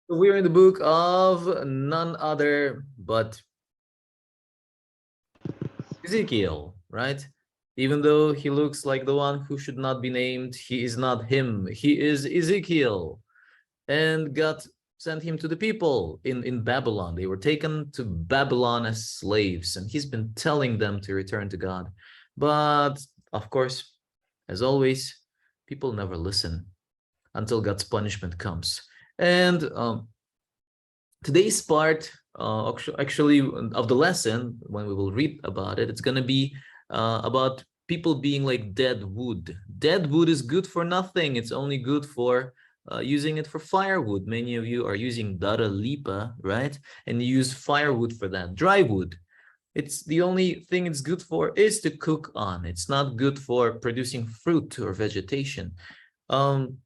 We're in the book of none other but Ezekiel, right? Even though he looks like the one who should not be named, he is not him. He is Ezekiel. And God sent him to the people in Babylon. They were taken to Babylon as slaves, and he's been telling them to return to God. But of course, as always, people never listen until God's punishment comes. And today's part, actually, of the lesson, when we will read about it, it's going to be about people being like dead wood. Dead wood is good for nothing. It's only good for using it for firewood. Many of you are using dara lipa, right? And you use firewood for that. Dry wood. It's the only thing it's good for is to cook on. It's not good for producing fruit or vegetation. And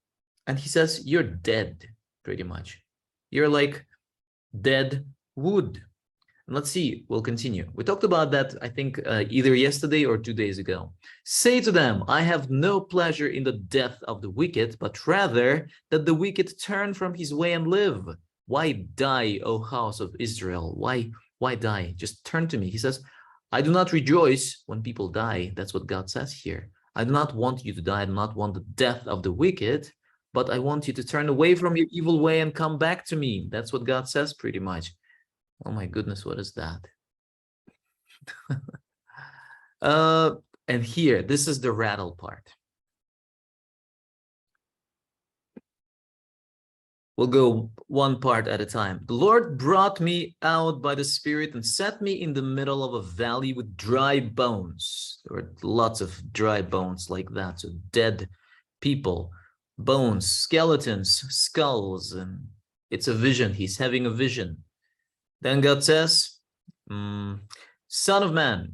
he says, you're dead, pretty much. You're like dead wood. And let's see, we'll continue. We talked about that, I think, either yesterday or 2 days ago. Say to them, I have no pleasure in the death of the wicked, but rather that the wicked turn from his way and live. Why die, O house of Israel? Why die? Just turn to me. He says, I do not rejoice when people die. That's what God says here. I do not want you to die. I do not want the death of the wicked, but I want you to turn away from your evil way and come back to me. That's what God says pretty much. Oh my goodness, what is that? And here, this is the rattle part. We'll go one part at a time. The Lord brought me out by the Spirit and set me in the middle of a valley with dry bones. There were lots of dry bones like that, so dead people. Bones, skeletons, skulls, and it's a vision. He's having a vision. Then God says, Son of man,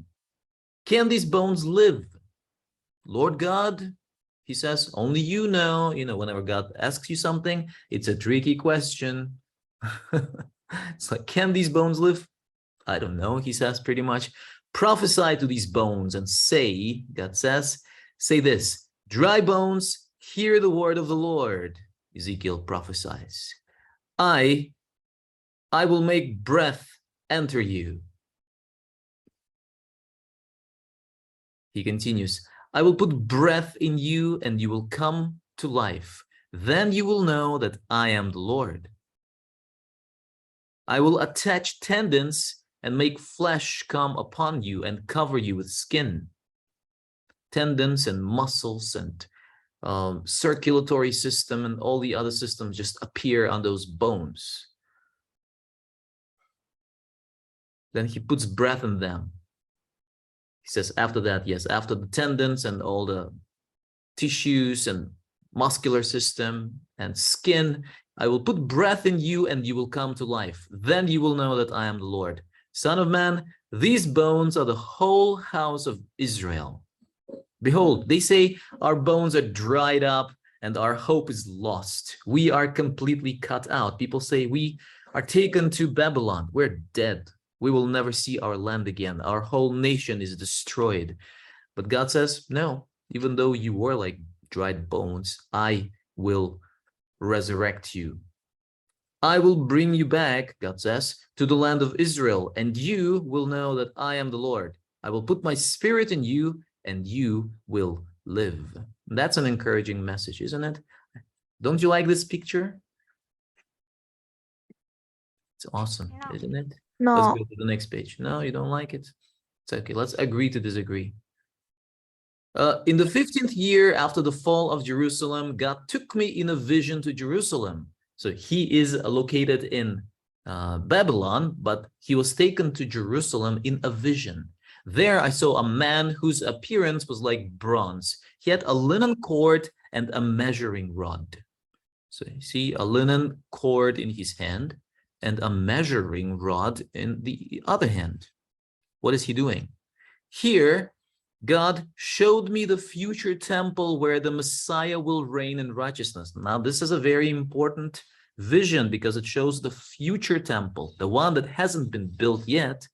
can these bones live? Lord God, he says, only you know. You know, whenever God asks you something, it's a tricky question. It's like, can these bones live? I don't know, he says pretty much. Prophesy to these bones and say, God says, say this, dry bones, hear the word of the Lord. Ezekiel prophesies. I will make breath enter you. He continues, I will put breath in you and you will come to life. Then you will know that I am the Lord. I will attach tendons and make flesh come upon you and cover you with skin. Tendons and muscles and circulatory system and all the other systems just appear on those bones. Then he puts breath in them. He says after that, yes, after the tendons and all the tissues and muscular system and skin, I will put breath in you and you will come to life. Then you will know that I am the Lord. Son of man, these bones are the whole house of Israel. Behold, they say our bones are dried up and our hope is lost. We are completely cut out. People say we are taken to Babylon. We're dead. We will never see our land again. Our whole nation is destroyed. But God says, no, even though you were like dried bones, I will resurrect you. I will bring you back, God says, to the land of Israel, and you will know that I am the Lord. I will put my spirit in you, and you will live. And that's an encouraging message, isn't it? Don't you like this picture? It's awesome, isn't it? No. Let's go to the next page. No, you don't like it? It's okay. Let's agree to disagree. In the 15th year after the fall of Jerusalem, God took me in a vision to Jerusalem. So he is located in Babylon, but he was taken to Jerusalem in a vision. There I saw a man whose appearance was like bronze. He had a linen cord and a measuring rod. So you see a linen cord in his hand and a measuring rod in the other hand. What is he doing? Here, God showed me the future temple where the Messiah will reign in righteousness. Now, this is a very important vision because it shows the future temple, the one that hasn't been built yet,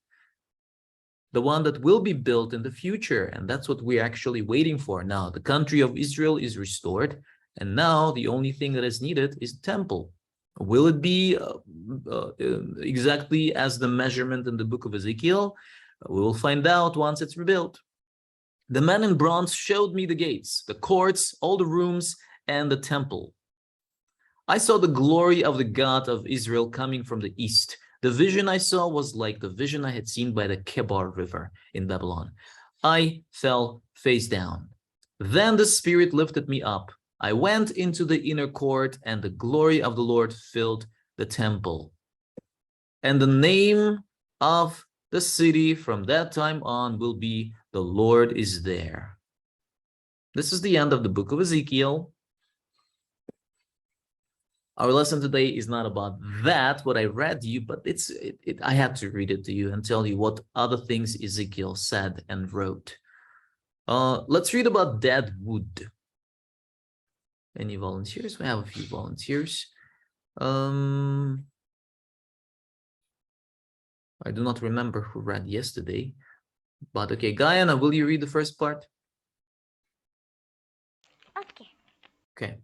the one that will be built in the future. And that's what we're actually waiting for now. The country of Israel is restored. And now the only thing that is needed is the temple. Will it be exactly as the measurement in the book of Ezekiel? We will find out once it's rebuilt. The man in bronze showed me the gates, the courts, all the rooms, and the temple. I saw the glory of the God of Israel coming from the east. The vision I saw was like the vision I had seen by the Kebar River in Babylon. I fell face down. Then the Spirit lifted me up. I went into the inner court, and the glory of the Lord filled the temple. And the name of the city from that time on will be The Lord is There. This is the end of the book of Ezekiel. Our lesson today is not about that, what I read to you, but I had to read it to you and tell you what other things Ezekiel said and wrote. Let's read about dead wood. Any volunteers? We have a few volunteers. I do not remember who read yesterday, but okay. Guyana, will you read the first part? Okay. Okay.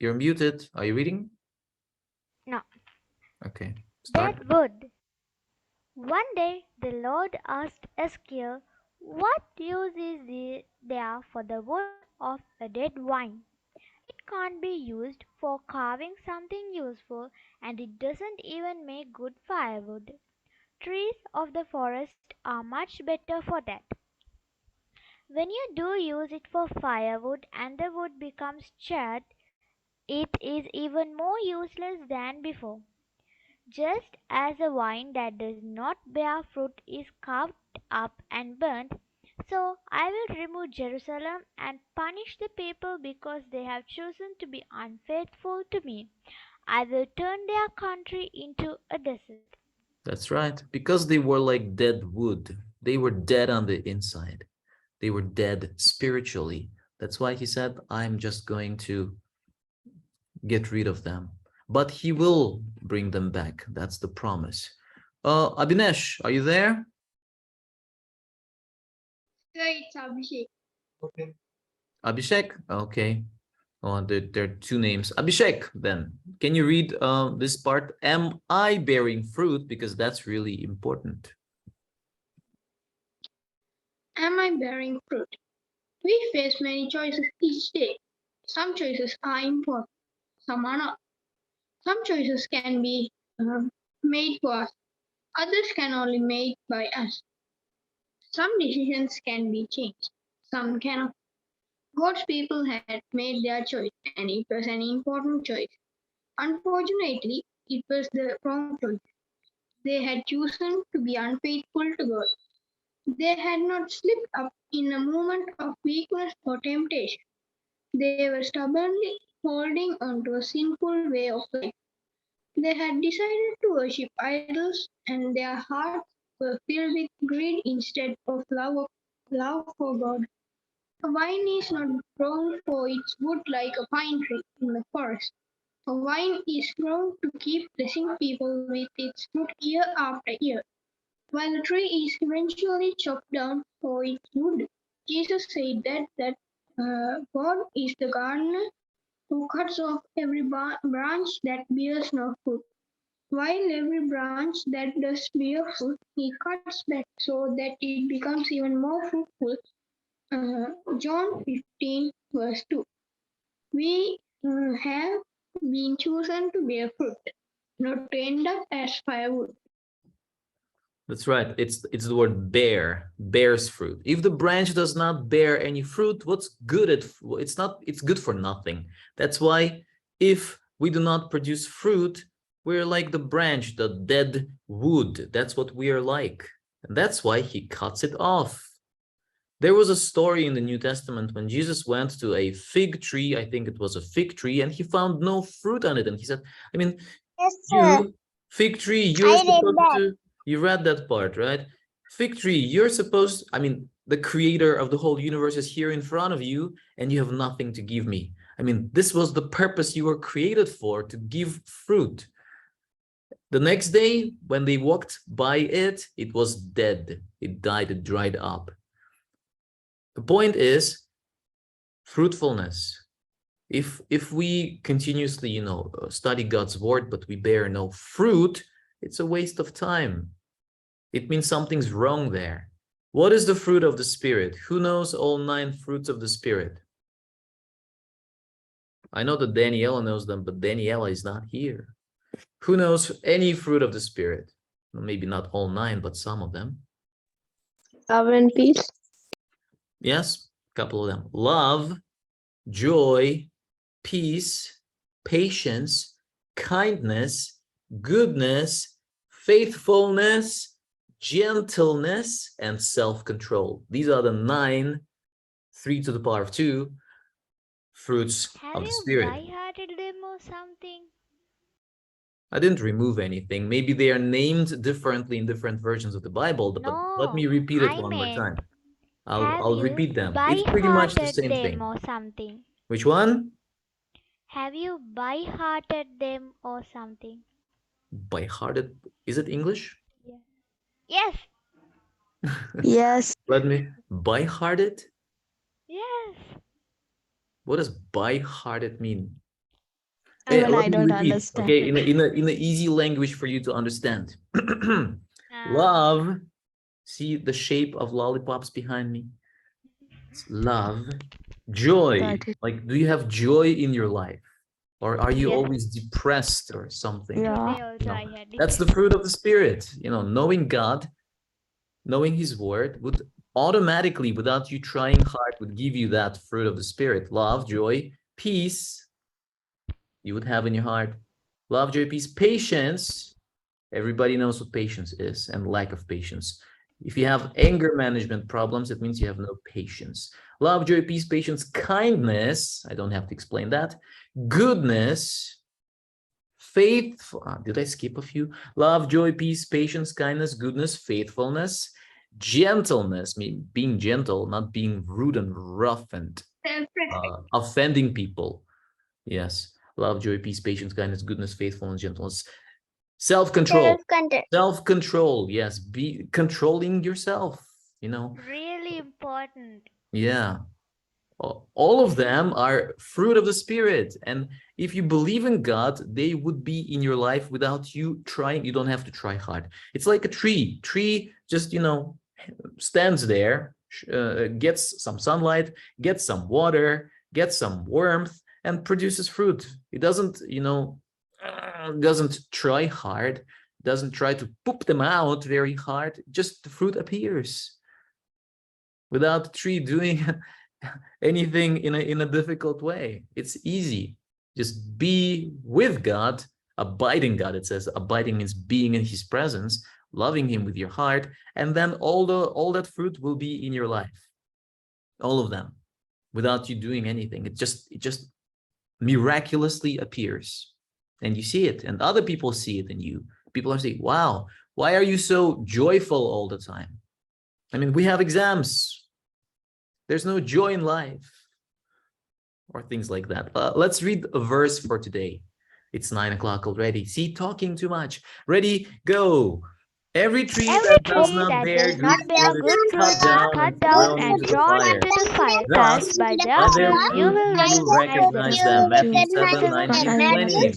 You're muted. Are you reading? No. Okay. Start. Dead wood. One day the Lord asked Ezekiel, "What use is there for the wood of a dead vine? It can't be used for carving something useful, and it doesn't even make good firewood. Trees of the forest are much better for that. When you do use it for firewood and the wood becomes charred, it is even more useless than before. Just as a vine that does not bear fruit is carved up and burnt, so I will remove Jerusalem and punish the people because they have chosen to be unfaithful to me. I will turn their country into a desert." That's right. Because they were like dead wood. They were dead on the inside. They were dead spiritually. That's why he said, I'm just going to get rid of them. But he will bring them back. That's the promise. Abhinesh, are you there? It's Abhishek. Okay. Abhishek? Okay. Oh, there are two names. Abhishek, then. Can you read this part? Am I bearing fruit? Because that's really important. Am I bearing fruit? We face many choices each day. Some choices are important, some are not. Some choices can be made for us, others can only be made by us. Some decisions can be changed, some cannot. God's people had made their choice, and it was an important choice. Unfortunately, it was the wrong choice. They had chosen to be unfaithful to God. They had not slipped up in a moment of weakness or temptation. They were stubbornly holding on to a sinful way of life. They had decided to worship idols, and their hearts were filled with greed instead of love for God. A vine is not grown for its wood like a pine tree in the forest. A vine is grown to keep blessing people with its fruit year after year. While the tree is eventually chopped down for its wood, Jesus said that God is the gardener who cuts off every branch that bears no fruit, while every branch that does bear fruit, he cuts back so that it becomes even more fruitful. John 15, verse 2. We have been chosen to bear fruit, not to end up as firewood. That's right. It's the word bear, bears fruit. If the branch does not bear any fruit, what's good at it's good for nothing. That's why if we do not produce fruit, we're like the branch, the dead wood. That's what we are like. And that's why he cuts it off. There was a story in the New Testament when Jesus went to a fig tree, I think it was a fig tree, and he found no fruit on it. And he said, I mean, Yes, sir. you, fig tree, you're I read supposed that. to, you read that part, right? Fig tree, you're supposed, I mean, the creator of the whole universe is here in front of you, and you have nothing to give me. I mean, this was the purpose you were created for, to give fruit. The next day, when they walked by it, it was dead. It died, it dried up. The point is fruitfulness. If we continuously, study God's word, but we bear no fruit, it's a waste of time. It means something's wrong there. What is the fruit of the Spirit? Who knows all 9 fruits of the Spirit? I know that Daniela knows them, but Daniela is not here. Who knows any fruit of the Spirit? Well, maybe not all 9, but some of them. Love and peace. Yes, a couple of them. Love, joy, peace, patience, kindness, goodness, faithfulness, gentleness, and self-control. These are the 9, 3 to the power of 2 fruits Have of the you Spirit. by-hearted them or something? I didn't remove anything. Maybe they are named differently in different versions of the Bible, but let me No, repeat it I one more meant, time. have I'll you repeat them. It's pretty much the by-hearted same them thing. or something? Which one? Have you by-hearted them or something? By hearted. Is it English? Yes, Yes. Let me. By hearted? yes. What does by hearted mean? Even Let I me don't repeat, understand. okay, in a easy language for you to understand. Love. See the shape of lollipops behind me? It's love. Joy. Got it. Like, do you have joy in your life? Or are you Yes. always depressed or something? Yeah. Today also No. I had That's the fruit of the Spirit. Knowing God, knowing His Word would automatically, without you trying hard, would give you that fruit of the Spirit. Love, joy, peace, you would have in your heart. Love, joy, peace, patience. Everybody knows what patience is and lack of patience. If you have anger management problems, it means you have no patience. Love, joy, peace, patience, kindness. I don't have to explain that. Goodness, faith. Did I skip a few? Love, joy, peace, patience, kindness, goodness, faithfulness, gentleness, being gentle, not being rude and rough and offending people. Yes. Love, joy, peace, patience, kindness, goodness, faithfulness, gentleness. Self-control. Self-control. Yes. Be controlling yourself, really important. Yeah. All of them are fruit of the Spirit. And if you believe in God, they would be in your life without you trying. You don't have to try hard. It's like a tree. Tree just, stands there, gets some sunlight, gets some water, gets some warmth, and produces fruit. It doesn't, doesn't try hard, doesn't try to poop them out very hard. Just the fruit appears without the tree doing anything in a difficult way. It's easy. Just be with God, abiding God. It says abiding means being in His presence, loving Him with your heart, and then all that fruit will be in your life, all of them, without you doing anything. It just miraculously appears, and you see it, and other people see it in you. People are saying, "Wow, why are you so joyful all the time?" I mean, we have exams. There's no joy in life, or things like that. Let's read a verse for today. It's 9 o'clock already. See, talking too much. Ready, go. Every tree that does not bear good fruit is cut down and thrown into the fire. Thus, by their fruit you will recognize them. Matthew 7, 19, 20.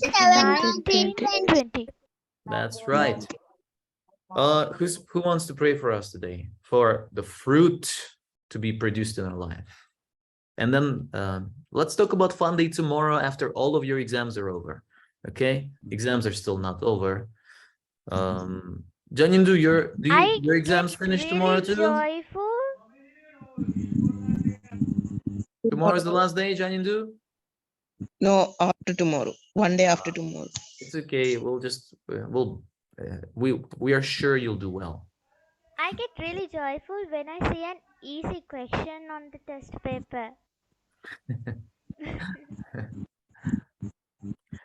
1920. That's right. Who wants to pray for us today for the fruit to be produced in our life? And then let's talk about fun day tomorrow after all of your exams are over. Okay, exams are still not over. Janin, do your exams finish tomorrow too? Joyful. Tomorrow is the last day, Janindu? No, after tomorrow. One day after tomorrow. It's okay. We'll just we are sure you'll do well. I get really joyful when I see an easy question on the test paper.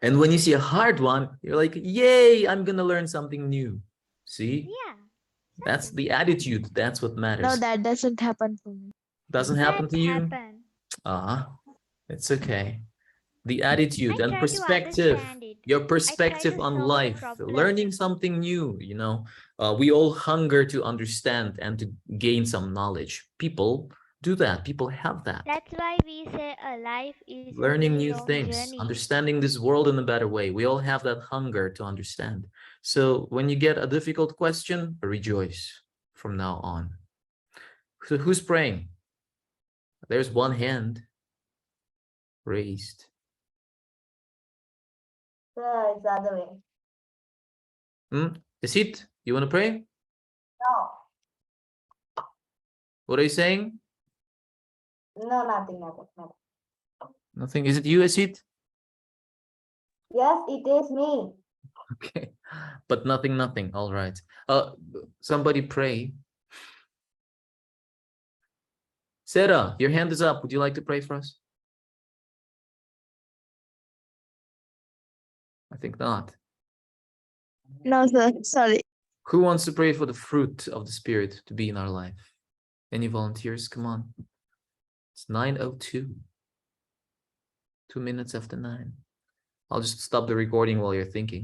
And when you see a hard one, you're like, yay, I'm gonna learn something new. See? Yeah. That's the attitude. That's what matters. No, that doesn't happen for me. Doesn't happen That to you? happen. It's okay. The attitude I and try to perspective, understand it. your I try perspective to on solve the life, problem. learning something new, we all hunger to understand and to gain some knowledge. People do that. People have that. That's why we say a life is a Learning very new long things, journey. understanding this world in a better way. We all have that hunger to understand. So when you get a difficult question, rejoice from now on. So who's praying? There's one hand raised. Sir, it's the other way. Isit, you want to pray? No, What are you saying? no, nothing. Nothing. Is it you, Isit? Yes, it is me. Okay, but nothing. All right. Somebody pray. Sarah, your hand is up. Would you like to pray for us? I think not. No, sir. Sorry. Who wants to pray for the fruit of the Spirit to be in our life? Any volunteers? Come on. It's 9:02. 2 minutes after 9. I'll just stop the recording while you're thinking.